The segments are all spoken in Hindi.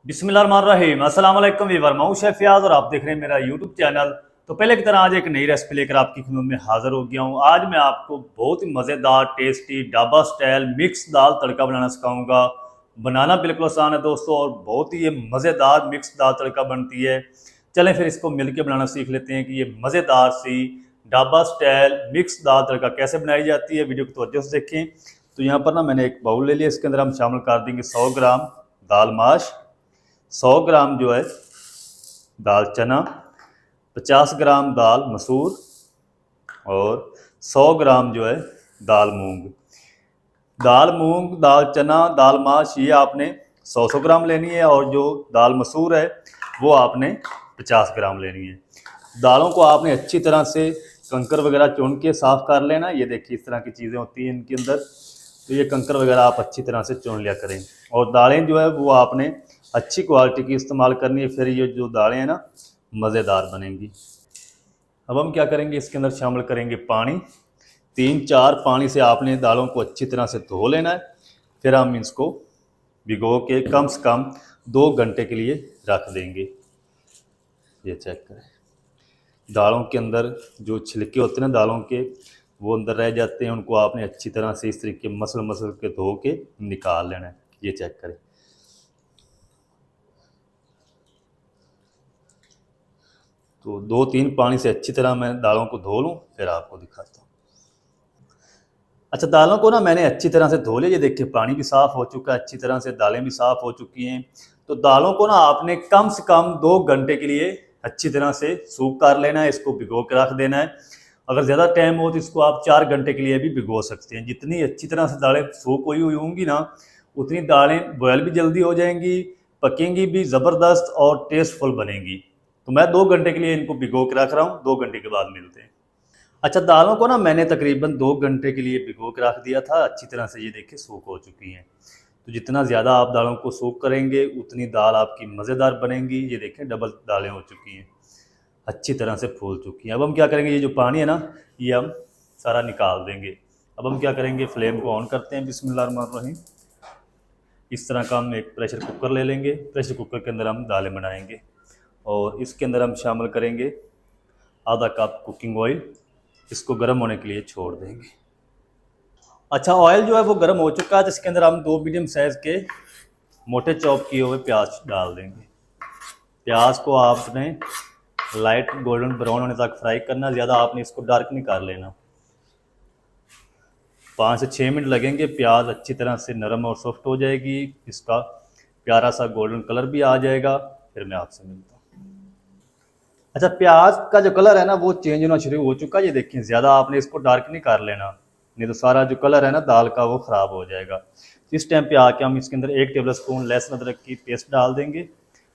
बिस्मिल्लाहिर्रहमानिर्रहीम। अस्सलाम वालेकुम वीवर, मैं हूं शेफ फयाज और आप देख रहे हैं मेरा यूट्यूब चैनल। तो पहले की तरह आज एक नई रेसिपी लेकर आपकी खिदमत में हाजिर हो गया हूं। आज मैं आपको बहुत ही मज़ेदार टेस्टी ढाबा स्टाइल मिक्स दाल तड़का बनाना सिखाऊंगा। बनाना बिल्कुल आसान है दोस्तों, और बहुत ही ये मज़ेदार मिक्स दाल तड़का बनती है। चलें फिर इसको मिलकर बनाना सीख लेते हैं कि ये मज़ेदार सी ढाबा स्टाइल मिक्स दाल तड़का कैसे बनाई जाती है। वीडियो को तवज्जो से देखें। तो यहाँ पर ना मैंने एक बाउल ले लिया, इसके अंदर हम शामिल कर देंगे 100 ग्राम दाल माश, 100 ग्राम जो है दाल चना, 50 ग्राम दाल मसूर और 100 ग्राम जो है दाल मूंग। दाल मूंग, दाल चना, दाल माश ये आपने 100 ग्राम लेनी है, और जो दाल मसूर है वो आपने 50 ग्राम लेनी है। दालों को आपने अच्छी तरह से कंकर वगैरह चुन के साफ़ कर लेना। ये देखिए इस तरह की चीज़ें होती हैं इनके अंदर, तो ये कंकर वगैरह आप अच्छी तरह से चुन लिया करें। और दालें जो है वो आपने अच्छी क्वालिटी की इस्तेमाल करनी है, फिर ये जो दालें हैं ना मज़ेदार बनेंगी। अब हम क्या करेंगे, इसके अंदर शामिल करेंगे पानी। 3-4 पानी से आपने दालों को अच्छी तरह से धो लेना है। फिर हम इसको भिगो के कम से कम 2 घंटे के लिए रख देंगे। ये चेक करें, दालों के अंदर जो छिलके होते हैं ना दालों के, वो अंदर रह जाते हैं, उनको आपने अच्छी तरह से इस तरीके मसल मसल के धो के निकाल लेना है। ये चेक करें। तो 2-3 पानी से अच्छी तरह मैं दालों को धो लूँ, फिर आपको दिखाता हूँ। अच्छा, दालों को ना मैंने अच्छी तरह से धो लिया। ये देखिए पानी भी साफ़ हो चुका है अच्छी तरह से, दालें भी साफ़ हो चुकी हैं। तो दालों को ना आपने कम से कम 2 घंटे के लिए अच्छी तरह से सूख कर लेना है, इसको भिगो के रख देना है। अगर ज़्यादा टाइम हो तो इसको आप 4 घंटे के लिए भी भिगो सकते हैं। जितनी अच्छी तरह से दालें सूख हुई होंगी ना, उतनी दालें बॉयल भी जल्दी हो जाएंगी, पकेंगी भी ज़बरदस्त और टेस्टफुल बनेंगी। तो मैं 2 घंटे के लिए इनको भिगो के रख रहा हूँ, 2 घंटे के बाद मिलते हैं। अच्छा, दालों को ना मैंने तकरीबन 2 घंटे के लिए भिगो के रख दिया था। अच्छी तरह से ये देखिए सूख हो चुकी हैं। तो जितना ज़्यादा आप दालों को सूख करेंगे उतनी दाल आपकी मज़ेदार बनेंगी। ये देखें डबल दालें हो चुकी हैं, अच्छी तरह से फूल चुकी हैं। अब हम क्या करेंगे, ये जो पानी है ना ये हम सारा निकाल देंगे। अब हम क्या करेंगे, फ्लेम को ऑन करते हैं। बिस्मिल्लाहिर्रहमानिर्रहीम। इस तरह का हम एक प्रेशर कुकर ले लेंगे। प्रेशर कुकर के अंदर हम दालें बनाएंगे, और इसके अंदर हम शामिल करेंगे आधा कप कुकिंग ऑयल। इसको गर्म होने के लिए छोड़ देंगे। अच्छा, ऑयल जो है वो गर्म हो चुका है, तो इसके अंदर हम 2 मीडियम साइज़ के मोटे चॉप किए हुए प्याज डाल देंगे। प्याज को आपने लाइट गोल्डन ब्राउन होने तक फ्राई करना, ज़्यादा आपने इसको डार्क नहीं कर लेना। 5 से 6 मिनट लगेंगे, प्याज अच्छी तरह से नरम और सॉफ्ट हो जाएगी, इसका प्यारा सा गोल्डन कलर भी आ जाएगा। फिर मैं आपसे मिलता हूँ। अच्छा, प्याज का जो कलर है ना वो चेंज होना शुरू हो चुका है। ये देखिए ज़्यादा आपने इसको डार्क नहीं कर लेना, नहीं तो सारा जो कलर है ना दाल का वो ख़राब हो जाएगा। तो इस टाइम पे आके हम इसके अंदर 1 टेबल स्पून लहसुन अदरक की पेस्ट डाल देंगे।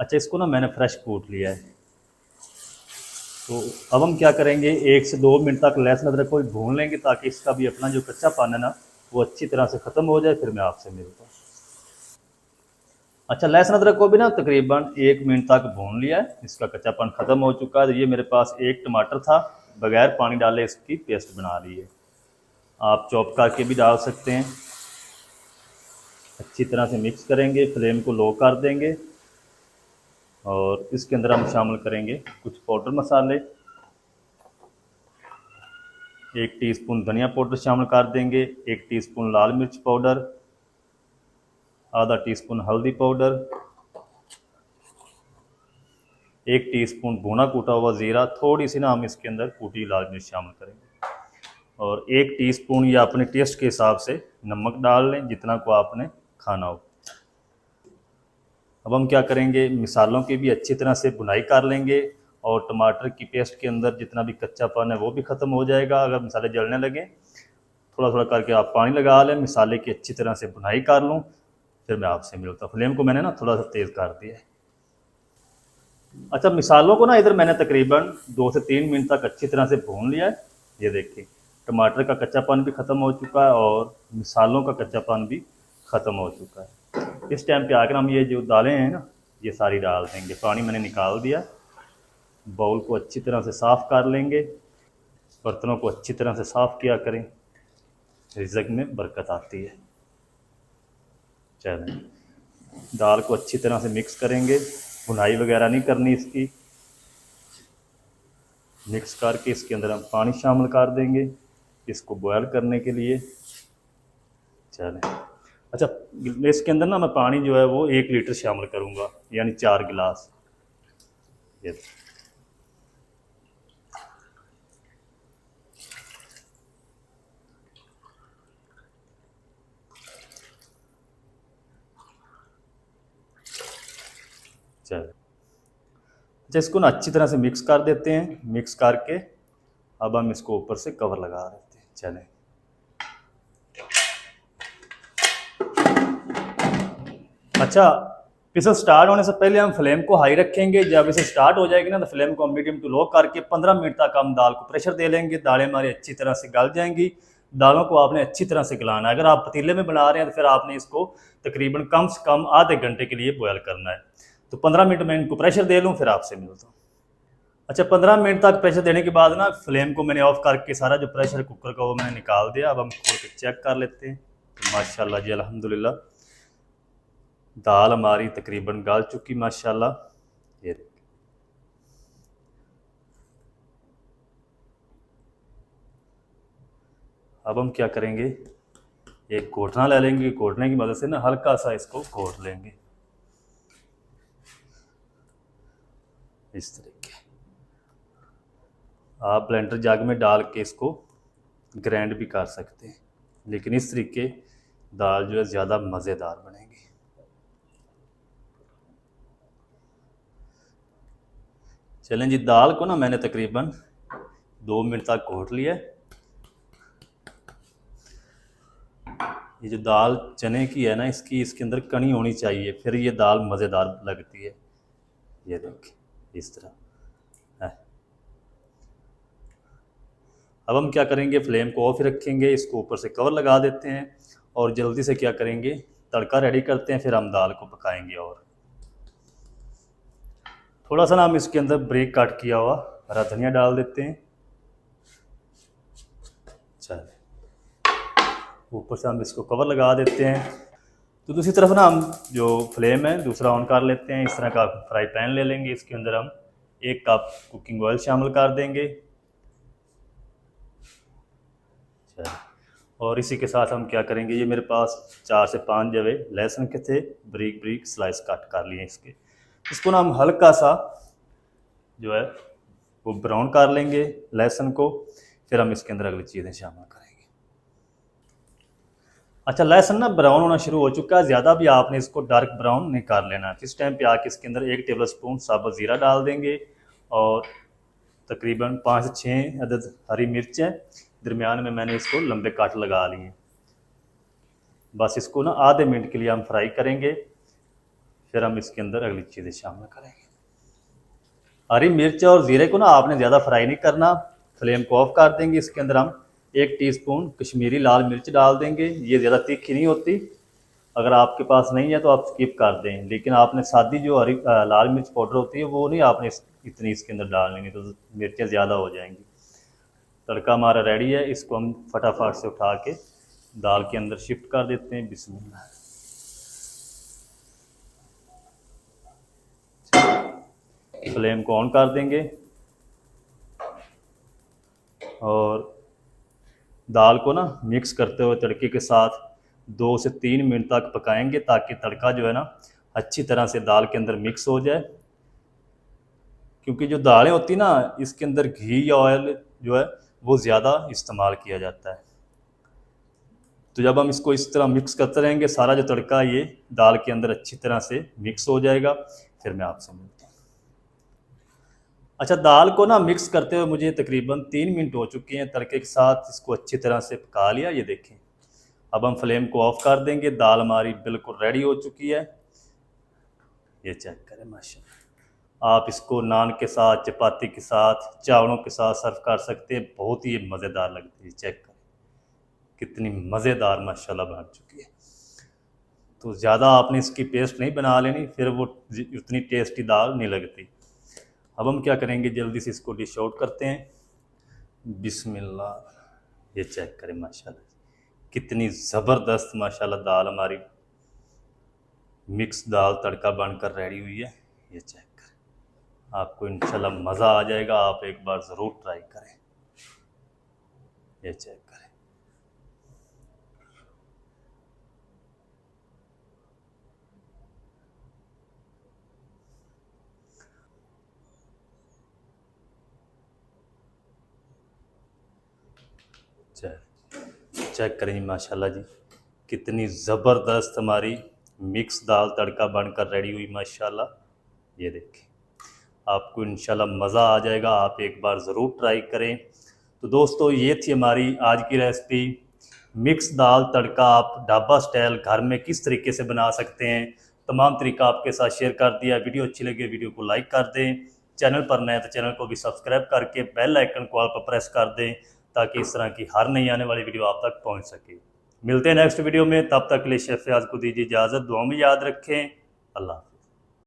अच्छा, इसको ना मैंने फ्रेश कूट लिया है। तो अब हम क्या करेंगे, 1 से 2 मिनट तक लहसुन अदरक को भून लेंगे, ताकि इसका भी अपना जो कच्चापन है ना वो अच्छी तरह से ख़त्म हो जाए। फिर मैं आपसे मिलता हूँ। अच्छा, लहसुन अदरक को भी ना तकरीबन 1 मिनट तक भून लिया है, इसका कच्चापन ख़त्म हो चुका है। तो ये मेरे पास 1 टमाटर था, बगैर पानी डाले इसकी पेस्ट बना ली है। आप चॉप करके भी डाल सकते हैं। अच्छी तरह से मिक्स करेंगे, फ्लेम को लो कर देंगे, और इसके अंदर हम शामिल करेंगे कुछ पाउडर मसाले। 1 टीस्पून धनिया पाउडर शामिल कर देंगे, 1 टीस्पून लाल मिर्च पाउडर, आधा टीस्पून हल्दी पाउडर, 1 टीस्पून भुना कूटा हुआ ज़ीरा, थोड़ी सी ना हम इसके अंदर कूटी लाल मिर्च शामिल करेंगे, और 1 टीस्पून या अपने टेस्ट के हिसाब से नमक डाल लें, जितना को आपने खाना हो। अब हम क्या करेंगे, मिसालों की भी अच्छी तरह से भुनाई कर लेंगे, और टमाटर की पेस्ट के अंदर जितना भी कच्चापन है वो भी ख़त्म हो जाएगा। अगर मसाले जलने लगें, थोड़ा थोड़ा करके आप पानी लगा लें, मिसाले की अच्छी तरह से भुनाई कर लूँ, फिर मैं आपसे मिलता हूँ। फ्लेम को मैंने ना थोड़ा सा तेज़ कर दिया है। अच्छा, मिसालों को ना इधर मैंने तकरीबन 2 से 3 मिनट तक अच्छी तरह से भून लिया है। ये देखिए टमाटर का कच्चापन भी ख़त्म हो चुका है, और मिसालों का कच्चापन भी ख़त्म हो चुका है। इस टाइम पे आकर हम ये जो दालें हैं ना ये सारी डाल देंगे। पानी मैंने निकाल दिया। बाउल को अच्छी तरह से साफ़ कर लेंगे, बर्तनों को अच्छी तरह से साफ़ किया करें, रिज़्क में बरकत आती है। चलें, दाल को अच्छी तरह से मिक्स करेंगे, भुनाई वगैरह नहीं करनी इसकी। मिक्स करके इसके अंदर हम पानी शामिल कर देंगे इसको बॉयल करने के लिए। चलें, अच्छा इसके अंदर ना मैं पानी जो है वो 1 लीटर शामिल करूँगा, यानी 4 गिलास। ये चल, अच्छा इसको ना अच्छी तरह से मिक्स कर देते हैं। मिक्स करके अब हम इसको ऊपर से कवर लगा देते हैं। चलें, अच्छा पिसल स्टार्ट होने से पहले हम फ्लेम को हाई रखेंगे। जब इसे स्टार्ट हो जाएगी ना तो फ्लेम को मीडियम टू लो करके 15 मिनट तक हम दाल को प्रेशर दे लेंगे। दालें हमारी अच्छी तरह से गल जाएंगी। दालों को आपने अच्छी तरह से गलाना है। अगर आप पतीले में बना रहे हैं तो फिर आपने इसको तकरीबन कम से कम आधे घंटे के लिए बॉयल करना है। तो 15 मिनट में इनको प्रेशर दे लूँ, फिर आपसे मिलता हूँ। अच्छा 15 मिनट तक प्रेशर देने के बाद ना फ्लेम को मैंने ऑफ करके सारा जो प्रेशर कुकर का वो मैंने निकाल दिया। अब हम खोल के चेक कर लेते हैं। तो माशाल्लाह जी अल्हम्दुलिल्लाह दाल हमारी तकरीबन गल चुकी माशाल्लाह। ये अब हम क्या करेंगे, एक घोटना ले लेंगे। घोटने की मदद से ना हल्का सा इसको घोट लेंगे इस तरीके। आप ब्लेंडर जग में डाल के इसको ग्राइंड भी कर सकते हैं, लेकिन इस तरीके दाल जो है ज़्यादा मज़ेदार बनेगी। चलें जी, दाल को ना मैंने तकरीबन 2 मिनट तक घोट लिया है। ये जो दाल चने की है ना, इसके अंदर कनी होनी चाहिए, फिर ये दाल मज़ेदार लगती है। ये देखिए इस तरह है। अब हम क्या करेंगे, फ्लेम को ऑफ रखेंगे, इसको ऊपर से कवर लगा देते हैं और जल्दी से क्या करेंगे तड़का रेडी करते हैं, फिर हम दाल को पकाएंगे। और थोड़ा सा ना हम इसके अंदर ब्रेक काट किया हुआ हरा धनिया डाल देते हैं। चलिए, ऊपर से हम इसको कवर लगा देते हैं। तो दूसरी तरफ ना हम जो फ्लेम है दूसरा ऑन कर लेते हैं। इस तरह का फ्राई पैन ले लेंगे, इसके अंदर हम 1 कप कुकिंग ऑयल शामिल कर देंगे। और इसी के साथ हम क्या करेंगे, ये मेरे पास 4 से 5 जवे लहसुन के थे, ब्रीक ब्रीक स्लाइस काट कर लिए इसके। इसको ना हम हल्का सा जो है वो ब्राउन कर लेंगे लहसुन को, फिर हम इसके अंदर अगली चीज़ें शामिल करेंगे। अच्छा लहसुन ना ब्राउन होना शुरू हो चुका है, ज़्यादा भी आपने इसको डार्क ब्राउन नहीं कर लेना। इस टाइम पे आके इसके अंदर 1 टेबल स्पून साबुत ज़ीरा डाल देंगे और तकरीबन 5 से 6 अदद हरी मिर्च है, दरमियान में मैंने इसको लंबे काट लगा लिए। बस इसको ना आधे मिनट के लिए हम फ्राई करेंगे, फिर हम इसके अंदर अगली चीज़ें शामिल करेंगे। हरी मिर्च और ज़ीरे को ना आपने ज़्यादा फ्राई नहीं करना। फ्लेम को ऑफ कर देंगे। इसके अंदर हम 1 टीस्पून कश्मीरी लाल मिर्च डाल देंगे। ये ज़्यादा तीखी नहीं होती, अगर आपके पास नहीं है तो आप स्किप कर दें, लेकिन आपने सादी जो हरी लाल मिर्च पाउडर होती है वो नहीं आपने इतनी इसके अंदर डालनी है, तो मिर्चें ज़्यादा हो जाएंगी। तड़का हमारा रेडी है, इसको हम फटाफट से उठा के दाल के अंदर शिफ्ट कर देते हैं। बिस्मिल्लाह। फ्लेम को ऑन कर देंगे और दाल को ना मिक्स करते हुए तड़के के साथ 2 से 3 मिनट तक पकाएंगे, ताकि तड़का जो है ना अच्छी तरह से दाल के अंदर मिक्स हो जाए। क्योंकि जो दालें होती ना इसके अंदर घी या ऑयल जो है वो ज़्यादा इस्तेमाल किया जाता है। तो जब हम इसको इस तरह मिक्स करते रहेंगे, सारा जो तड़का ये दाल के अंदर अच्छी तरह से मिक्स हो जाएगा। फिर मैं आपसे मिलता हूँ। अच्छा दाल को ना मिक्स करते हुए मुझे तकरीबन 3 मिनट हो चुके हैं तड़के के साथ। इसको अच्छी तरह से पका लिया, ये देखें। अब हम फ्लेम को ऑफ कर देंगे। दाल हमारी बिल्कुल रेडी हो चुकी है, ये चेक करें माशाल्लाह। आप इसको नान के साथ, चपाती के साथ, चावलों के साथ सर्व कर सकते हैं। बहुत ही मज़ेदार लगती है। चेक करें कितनी मज़ेदार माशाल्लाह बन चुकी है। तो ज़्यादा आपने इसकी पेस्ट नहीं बना लेनी, फिर वो उतनी टेस्टी दाल नहीं लगती। अब हम क्या करेंगे, जल्दी से इसको डिश आउट करते हैं। बिस्मिल्लाह। ये चेक करें माशाल्लाह कितनी ज़बरदस्त माशाल्लाह दाल हमारी मिक्स दाल तड़का बनकर रेडी हुई है। ये चेक करें, आपको इंशाल्लाह मज़ा आ जाएगा। आप एक बार ज़रूर ट्राई करें। ये चेक करें। चेक करें जी, माशाल्लाह जी, कितनी ज़बरदस्त हमारी मिक्स दाल तड़का बनकर रेडी हुई माशाल्लाह। ये देखें, आपको इंशाल्लाह मज़ा आ जाएगा। आप एक बार ज़रूर ट्राई करें। तो दोस्तों, ये थी हमारी आज की रेसिपी, मिक्स दाल तड़का। आप ढाबा स्टाइल घर में किस तरीके से बना सकते हैं, तमाम तरीका आपके साथ शेयर कर दिया। वीडियो अच्छी लगे वीडियो को लाइक कर दें। चैनल पर नए तो चैनल को भी सब्सक्राइब करके बेल आइकन को ऑल पर प्रेस कर दें, ताकि इस तरह की हर नई आने वाली वीडियो आप तक पहुंच सके। मिलते हैं नेक्स्ट वीडियो में, तब तक के लिए शेफ फयाज को दीजिए इजाज़त। दुआ में याद रखें। अल्लाह।